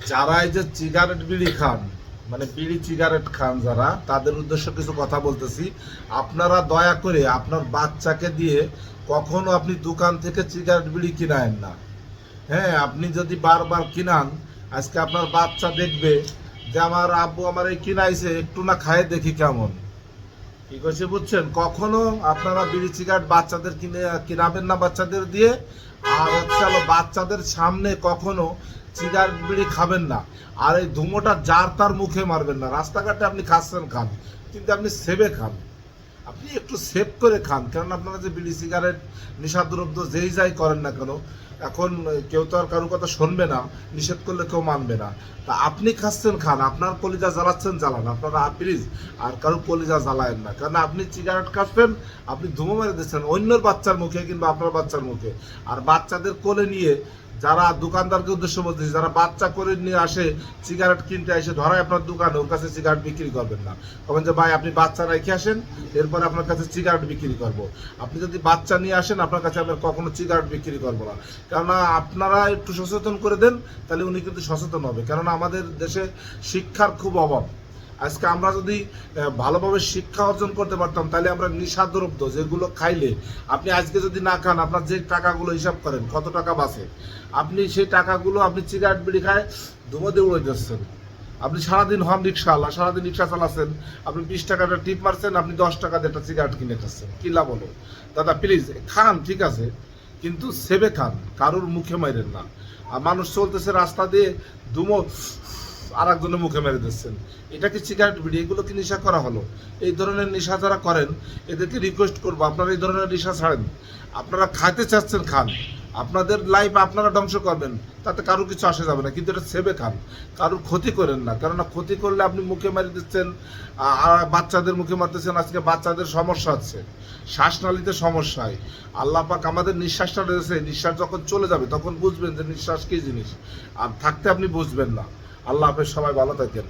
যারা এই যে সিগারেট বিড়ি খান, মানে বিড়ি সিগারেট খান যারা, তাদের উদ্দেশ্যে কিছু কথা বলতেছি। আপনারা দয়া করে আপনার বাচ্চাকে দিয়ে কখনো আপনি দোকান থেকে সিগারেট বিড়ি কিনায়েন না। হ্যাঁ, আপনি যদি বারবার কিনান, আজকে আপনার বাচ্চা দেখবে যে আমার আব্বু আমার এই কিনাইছে, একটু না খায় দেখি কেমন। কি কইছে বুঝছেন? কখনো আপনারা বিড়ি সিগারেট বাচ্চাদের কিনাবেন না বাচ্চাদের দিয়ে। আর হচ্ছে হলো বাচ্চাদের সামনে কখনো সিগারেট বিড়ি খাবেন না। আর এই ধুমোটা যার তার মুখে মারবেন না। রাস্তাঘাটে আপনি খাচ্ছেন খান, কিন্তু আপনি সেভে খান, আপনি একটু সেভ করে খান। কারণ আপনারা যে বিড়ি সিগারেট নেশাদ্রব্য যেই যাই করেন না কেন, এখন কেউ তো আর কারোর কথা শুনবে না, নিষেধ করলে কেউ মানবে না। তা আপনি খাচ্ছেন খান, আপনার কলিজা জ্বালাচ্ছেন জ্বালান, আপনারা প্লিজ আর কারো কলিজা জ্বালায়েন না। কারণ আপনি সিগারেট খাচ্ছেন, আপনি ধুমো মেরে দিচ্ছেন অন্যের বাচ্চার মুখে কিংবা আপনার বাচ্চার মুখে। আর বাচ্চাদের কোলে নিয়ে যারা দোকানদারকে উদ্দেশ্য বলতেছি, যারা বাচ্চা করে নিয়ে আসে সিগারেট কিনতে এসে ধরায় আপনার দোকানে, ওর কাছে সিগারেট বিক্রি করবেন না। বলেন যে ভাই আপনি বাচ্চা রেখে আসেন, এরপরে আপনার কাছে সিগারেট বিক্রি করব। আপনি যদি বাচ্চা নিয়ে আসেন, আপনার কাছে আমরা কখনো সিগারেট বিক্রি করবো না। কেননা আপনারা একটু সচেতন করে দেন, তাহলে উনি কিন্তু সচেতন হবে। কেননা আমাদের দেশে শিক্ষার খুব অভাব। আজকে আমরা যদি ভালোভাবে শিক্ষা অর্জন করতে পারতাম, তাহলে আমরা নেশাদ্রব্য যেগুলো খাইলে আপনি আজকে যদি না খান, আপনার যে টাকাগুলো হিসাব করেন কত টাকা বাঁচে, আপনি সেই টাকাগুলো আপনি সিগারেট বিড়ি খায় ধুমো দিয়ে উড়ে যাচ্ছেন। আপনি সারাদিন হন রিক্সাওয়ালা, সারাদিন রিক্সা চালাচ্ছেন, আপনি 20 টাকাটা টিপ মারছেন, আপনি 10 টাকা দিয়ে একটা সিগারেট কিনে খাচ্ছেন। কি লাভ হলো? দাদা প্লিজ খান, ঠিক আছে, কিন্তু সেবে খান, কারোর মুখে মাইরেন না। আর মানুষ চলতেছে রাস্তা দিয়ে, ধুমো আর একজনের মুখে মেরে দিচ্ছেন। এটা কি সিগারেট বিড়ি? এগুলো কি নেশা করা হলো? এই ধরনের নেশা যারা করেন, এদেরকে রিকোয়েস্ট করবো আপনারা এই ধরনের নেশা ছাড়েন। আপনারা খাইতে চাচ্ছেন খান, আপনাদের লাইফ আপনারা ধ্বংস করবেন, তাতে কারো কিছু আসে যাবে না, কিন্তু এটা সেবে খান, কারোর ক্ষতি করেন না। কেননা ক্ষতি করলে আপনি মুখে মেরে দিচ্ছেন, আর বাচ্চাদের মুখে মারতেছেন। আজকে বাচ্চাদের সমস্যা হচ্ছে, শ্বাসনালীতে সমস্যা হয়। আল্লাহ পাক আমাদের নিঃশ্বাসটা রয়েছে, নিঃশ্বাস যখন চলে যাবে তখন বুঝবেন যে নিঃশ্বাস কি জিনিস, আর থাকতে আপনি বুঝবেন না। আল্লাহ হাফেজ, সবাই ভালো থাকেন।